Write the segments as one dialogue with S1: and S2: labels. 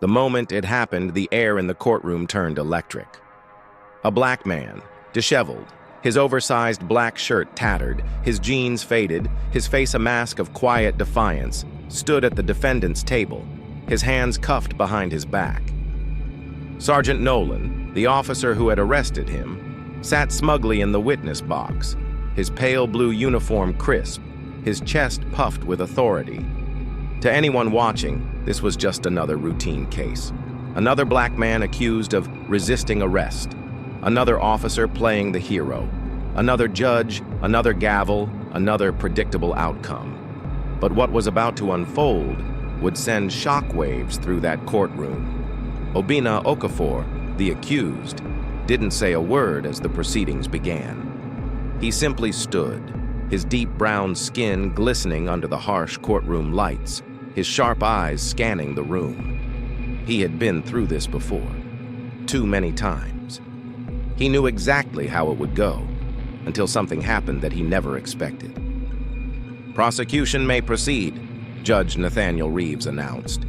S1: The moment it happened, the air in the courtroom turned electric. A black man, disheveled, his oversized black shirt tattered, his jeans faded, his face a mask of quiet defiance, stood at the defendant's table, his hands cuffed behind his back. Sergeant Nolan, the officer who had arrested him, sat smugly in the witness box, his pale blue uniform crisp, his chest puffed with authority. To anyone watching, this was just another routine case. Another black man accused of resisting arrest. Another officer playing the hero. Another judge, another gavel, another predictable outcome. But what was about to unfold would send shockwaves through that courtroom. Obinna Okafor, the accused, didn't say a word as the proceedings began. He simply stood, his deep brown skin glistening under the harsh courtroom lights, his sharp eyes scanning the room. He had been through this before, too many times. He knew exactly how it would go, until something happened that he never expected. "Prosecution may proceed," Judge Nathaniel Reeves announced.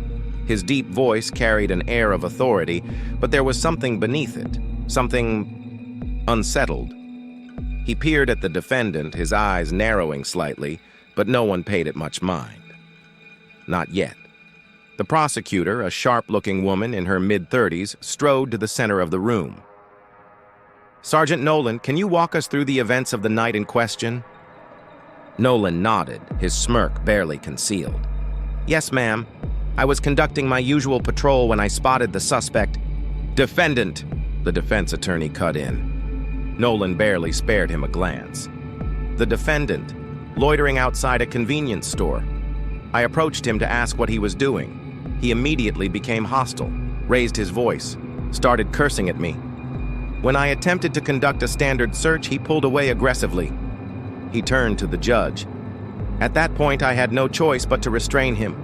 S1: His deep voice carried an air of authority, but there was something beneath it, something unsettled. He peered at the defendant, his eyes narrowing slightly, but no one paid it much mind. Not yet. The prosecutor, a sharp-looking woman in her mid-30s, strode to the center of the room. "Sergeant Nolan, can you walk us through the events of the night in question?" Nolan nodded, his smirk barely concealed. "Yes, ma'am. I was conducting my usual patrol when I spotted the suspect." "Defendant," the defense attorney cut in. Nolan barely spared him a glance. "The defendant, loitering outside a convenience store. I approached him to ask what he was doing. He immediately became hostile, raised his voice, started cursing at me. When I attempted to conduct a standard search, he pulled away aggressively." He turned to the judge. "At that point, I had no choice but to restrain him."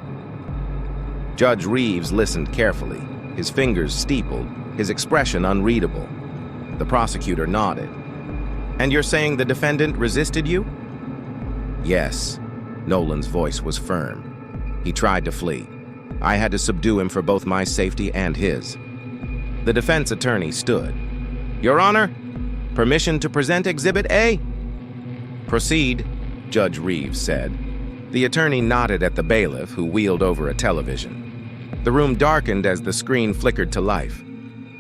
S1: Judge Reeves listened carefully, his fingers steepled, his expression unreadable. The prosecutor nodded. "And you're saying the defendant resisted you?" "Yes." Nolan's voice was firm. "He tried to flee. I had to subdue him for both my safety and his." The defense attorney stood. "Your Honor, permission to present Exhibit A?" "Proceed," Judge Reeves said. The attorney nodded at the bailiff, who wheeled over a television. The room darkened as the screen flickered to life.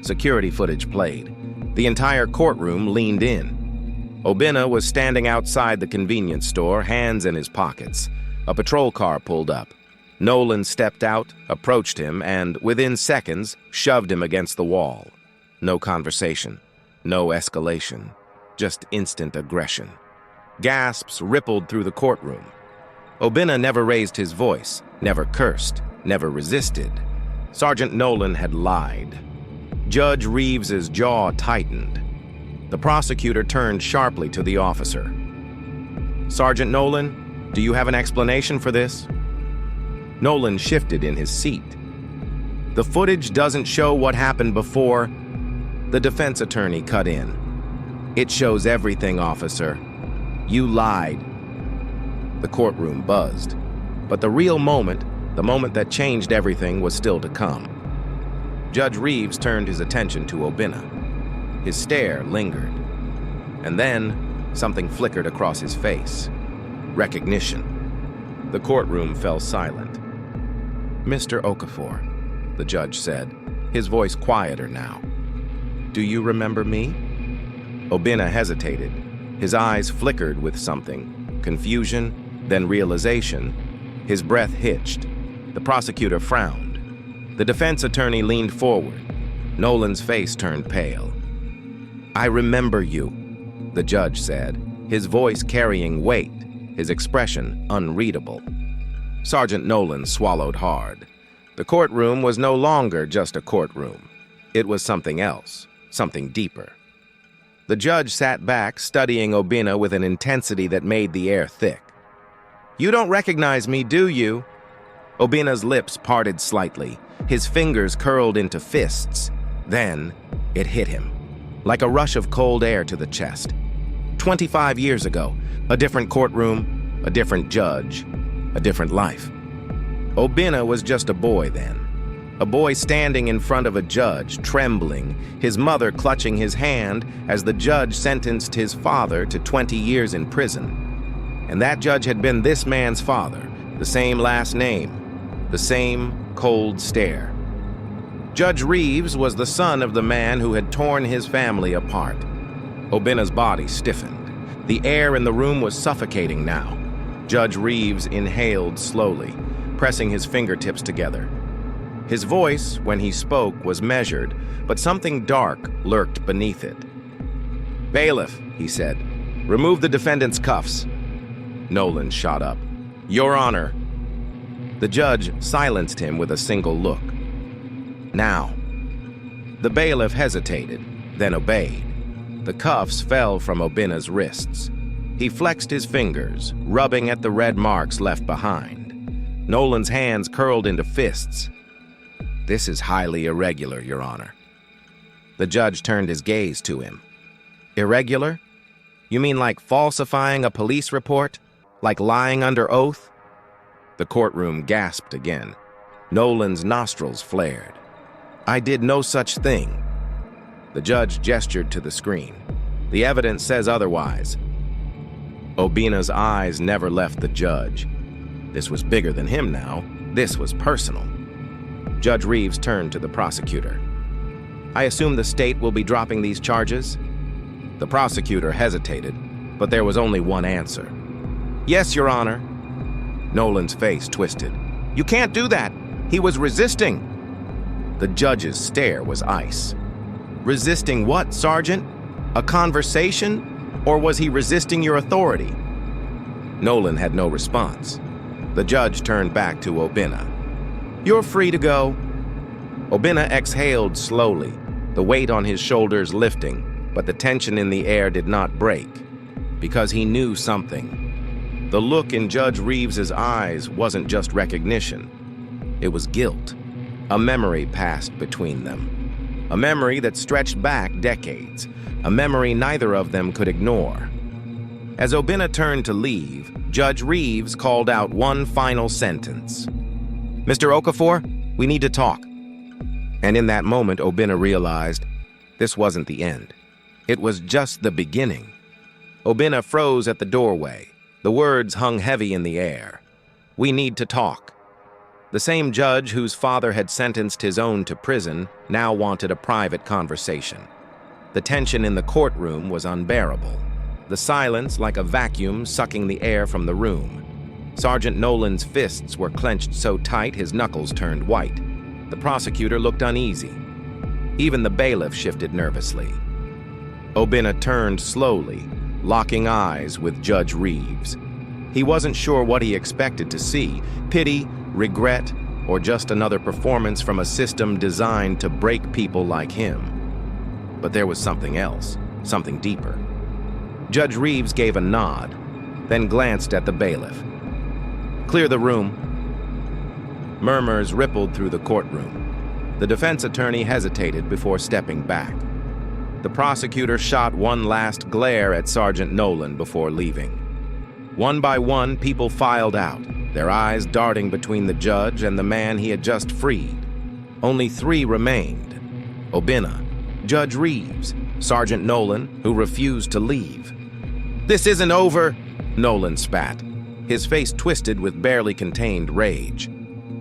S1: Security footage played. The entire courtroom leaned in. Obinna was standing outside the convenience store, hands in his pockets. A patrol car pulled up. Nolan stepped out, approached him, and, within seconds, shoved him against the wall. No conversation. No escalation. Just instant aggression. Gasps rippled through the courtroom. Obinna never raised his voice, never cursed, never resisted. Sergeant Nolan had lied. Judge Reeves's jaw tightened. The prosecutor turned sharply to the officer. "Sergeant Nolan, do you have an explanation for this?" Nolan shifted in his seat. "The footage doesn't show what happened before." The defense attorney cut in. "It shows everything, officer. You lied." The courtroom buzzed. But the real moment, the moment that changed everything, was still to come. Judge Reeves turned his attention to Obinna. His stare lingered. And then, something flickered across his face. Recognition. The courtroom fell silent. "Mr. Okafor," the judge said, his voice quieter now. "Do you remember me?" Obinna hesitated. His eyes flickered with something. Confusion, then realization. His breath hitched. The prosecutor frowned. The defense attorney leaned forward. Nolan's face turned pale. "I remember you," the judge said, his voice carrying weight, his expression unreadable. Sergeant Nolan swallowed hard. The courtroom was no longer just a courtroom. It was something else, something deeper. The judge sat back, studying Obinna with an intensity that made the air thick. "You don't recognize me, do you?" Obinna's lips parted slightly, his fingers curled into fists. Then it hit him, like a rush of cold air to the chest. 25 years ago, a different courtroom, a different judge, a different life. Obinna was just a boy then. A boy standing in front of a judge, trembling, his mother clutching his hand as the judge sentenced his father to 20 years in prison. And that judge had been this man's father, the same last name, the same cold stare. Judge Reeves was the son of the man who had torn his family apart. Obina's body stiffened. The air in the room was suffocating now. Judge Reeves inhaled slowly, pressing his fingertips together. His voice, when he spoke, was measured, but something dark lurked beneath it. "Bailiff," he said, "remove the defendant's cuffs." Nolan shot up. "Your Honor." The judge silenced him with a single look. "Now." The bailiff hesitated, then obeyed. The cuffs fell from Obina's wrists. He flexed his fingers, rubbing at the red marks left behind. Nolan's hands curled into fists. "This is highly irregular, Your Honor." The judge turned his gaze to him. "Irregular? You mean like falsifying a police report? Like lying under oath?" The courtroom gasped again. Nolan's nostrils flared. "I did no such thing." The judge gestured to the screen. "The evidence says otherwise." Obina's eyes never left the judge. This was bigger than him now. This was personal. Judge Reeves turned to the prosecutor. "I assume the state will be dropping these charges?" The prosecutor hesitated, but there was only one answer. "Yes, Your Honor." Nolan's face twisted. "You can't do that. He was resisting." The judge's stare was ice. "Resisting what, Sergeant? A conversation? Or was he resisting your authority?" Nolan had no response. The judge turned back to Obina. "You're free to go." Obina exhaled slowly, the weight on his shoulders lifting, but the tension in the air did not break, because he knew something. The look in Judge Reeves's eyes wasn't just recognition. It was guilt. A memory passed between them. A memory that stretched back decades. A memory neither of them could ignore. As Obina turned to leave, Judge Reeves called out one final sentence. "Mr. Okafor, we need to talk." And in that moment, Obina realized this wasn't the end. It was just the beginning. Obina froze at the doorway. The words hung heavy in the air. "We need to talk." The same judge whose father had sentenced his own to prison now wanted a private conversation. The tension in the courtroom was unbearable. The silence like a vacuum sucking the air from the room. Sergeant Nolan's fists were clenched so tight his knuckles turned white. The prosecutor looked uneasy. Even the bailiff shifted nervously. Obina turned slowly, locking eyes with Judge Reeves. He wasn't sure what he expected to see: pity, regret, or just another performance from a system designed to break people like him. But there was something else, something deeper. Judge Reeves gave a nod, then glanced at the bailiff. "Clear the room." Murmurs rippled through the courtroom. The defense attorney hesitated before stepping back. The prosecutor shot one last glare at Sergeant Nolan before leaving. One by one, people filed out, their eyes darting between the judge and the man he had just freed. Only 3 remained: Obina, Judge Reeves, Sergeant Nolan, who refused to leave. "This isn't over," Nolan spat, his face twisted with barely contained rage.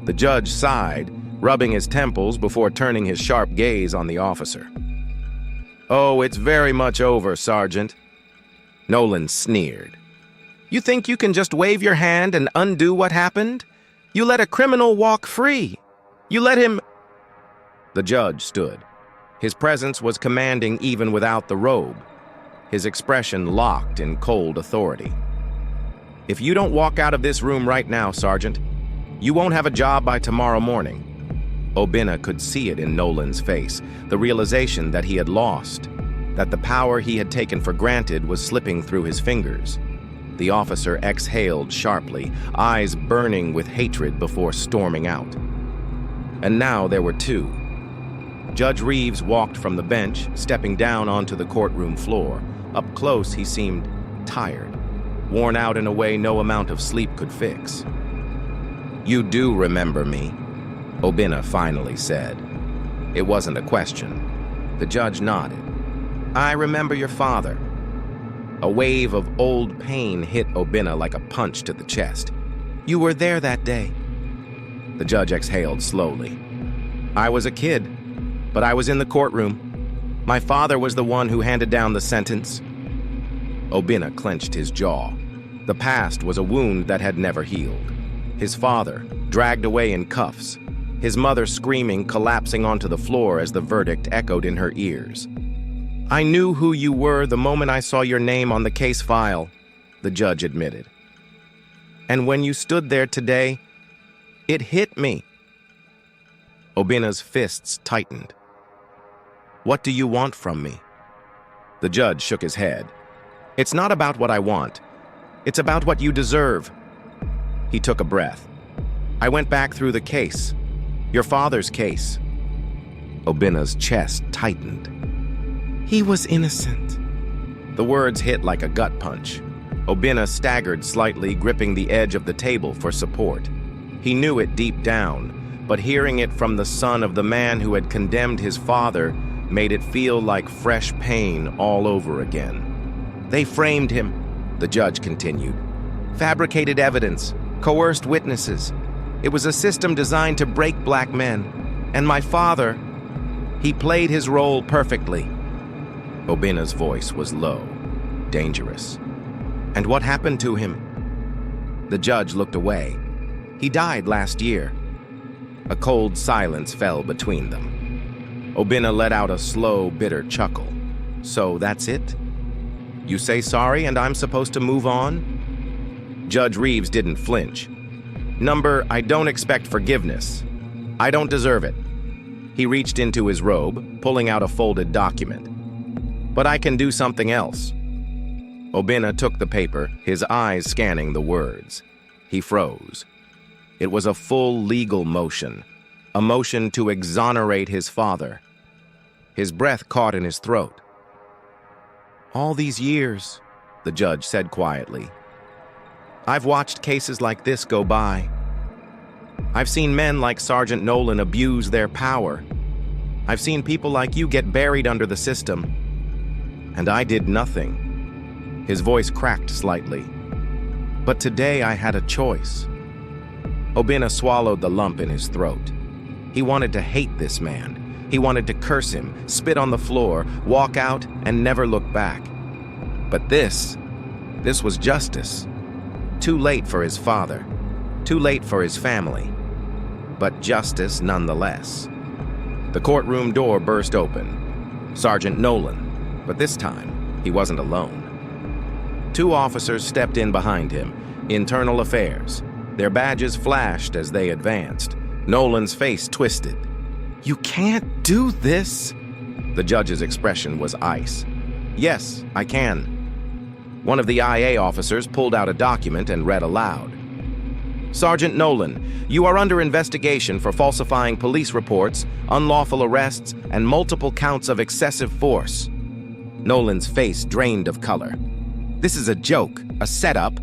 S1: The judge sighed, rubbing his temples before turning his sharp gaze on the officer. "Oh, it's very much over, Sergeant." Nolan sneered. "You think you can just wave your hand and undo what happened? You let a criminal walk free. You let him—" The judge stood. His presence was commanding even without the robe. His expression locked in cold authority. "If you don't walk out of this room right now, Sergeant, you won't have a job by tomorrow morning." Obina could see it in Nolan's face, the realization that he had lost, that the power he had taken for granted was slipping through his fingers. The officer exhaled sharply, eyes burning with hatred before storming out. And now there were 2. Judge Reeves walked from the bench, stepping down onto the courtroom floor. Up close, he seemed tired, worn out in a way no amount of sleep could fix. "You do remember me?" Obinna finally said. It wasn't a question. The judge nodded. I remember your father. A wave of old pain hit Obinna like a punch to the chest. You were there that day. The judge exhaled slowly. I was a kid, but I was in the courtroom. My father was the one who handed down the sentence. Obinna clenched his jaw. The past was a wound that had never healed. His father, dragged away in cuffs. His mother screaming, collapsing onto the floor as the verdict echoed in her ears. I knew who you were the moment I saw your name on the case file, the judge admitted. And when you stood there today, it hit me. Obinna's fists tightened. What do you want from me? The judge shook his head. It's not about what I want. It's about what you deserve. He took a breath. I went back through the case. Your father's case. Obinna's chest tightened. He was innocent. The words hit like a gut punch. Obinna staggered slightly, gripping the edge of the table for support. He knew it deep down, but hearing it from the son of the man who had condemned his father made it feel like fresh pain all over again. They framed him, the judge continued. Fabricated evidence, coerced witnesses. It was a system designed to break black men. And my father, he played his role perfectly. Obinna's voice was low, dangerous. And what happened to him? The judge looked away. He died last year. A cold silence fell between them. Obinna let out a slow, bitter chuckle. So that's it? You say sorry and I'm supposed to move on? Judge Reeves didn't flinch. I don't expect forgiveness. I don't deserve it. He reached into his robe, pulling out a folded document. But I can do something else. Obinna took the paper, his eyes scanning the words. He froze. It was a full legal motion, a motion to exonerate his father. His breath caught in his throat. All these years, the judge said quietly, I've watched cases like this go by. I've seen men like Sergeant Nolan abuse their power. I've seen people like you get buried under the system. And I did nothing. His voice cracked slightly. But today I had a choice. Obinna swallowed the lump in his throat. He wanted to hate this man. He wanted to curse him, spit on the floor, walk out, and never look back. But this was justice. Too late for his father. Too late for his family. But justice nonetheless. The courtroom door burst open. Sergeant Nolan. But this time, he wasn't alone. Two officers stepped in behind him, Internal Affairs. Their badges flashed as they advanced. Nolan's face twisted. You can't do this! The judge's expression was ice. Yes, I can. One of the IA officers pulled out a document and read aloud. Sergeant Nolan, you are under investigation for falsifying police reports, unlawful arrests, and multiple counts of excessive force. Nolan's face drained of color. This is a joke, a setup.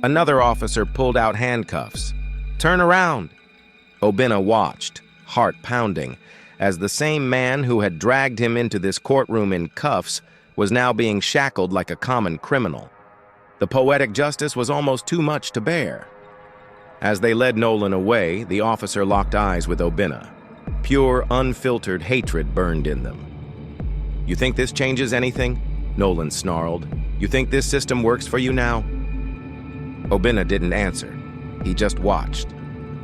S1: Another officer pulled out handcuffs. Turn around. Obinna watched, heart pounding, as the same man who had dragged him into this courtroom in cuffs was now being shackled like a common criminal. The poetic justice was almost too much to bear. As they led Nolan away, the officer locked eyes with Obinna. Pure, unfiltered hatred burned in them. You think this changes anything? Nolan snarled. You think this system works for you now? Obinna didn't answer. He just watched.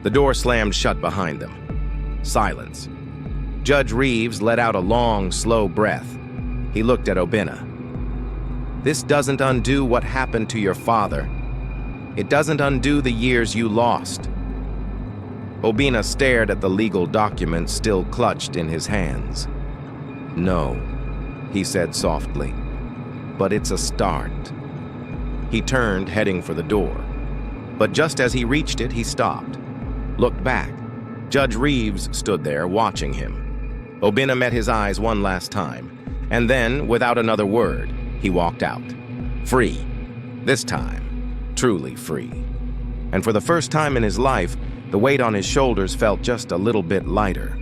S1: The door slammed shut behind them. Silence. Judge Reeves let out a long, slow breath. He looked at Obinna. This doesn't undo what happened to your father. It doesn't undo the years you lost. Obinna stared at the legal document still clutched in his hands. No, he said softly, but it's a start. He turned, heading for the door. But just as he reached it, he stopped, looked back. Judge Reeves stood there, watching him. Obinna met his eyes one last time, and then, without another word, he walked out. Free. This time, truly free. and for the first time in his life, the weight on his shoulders felt just a little bit lighter.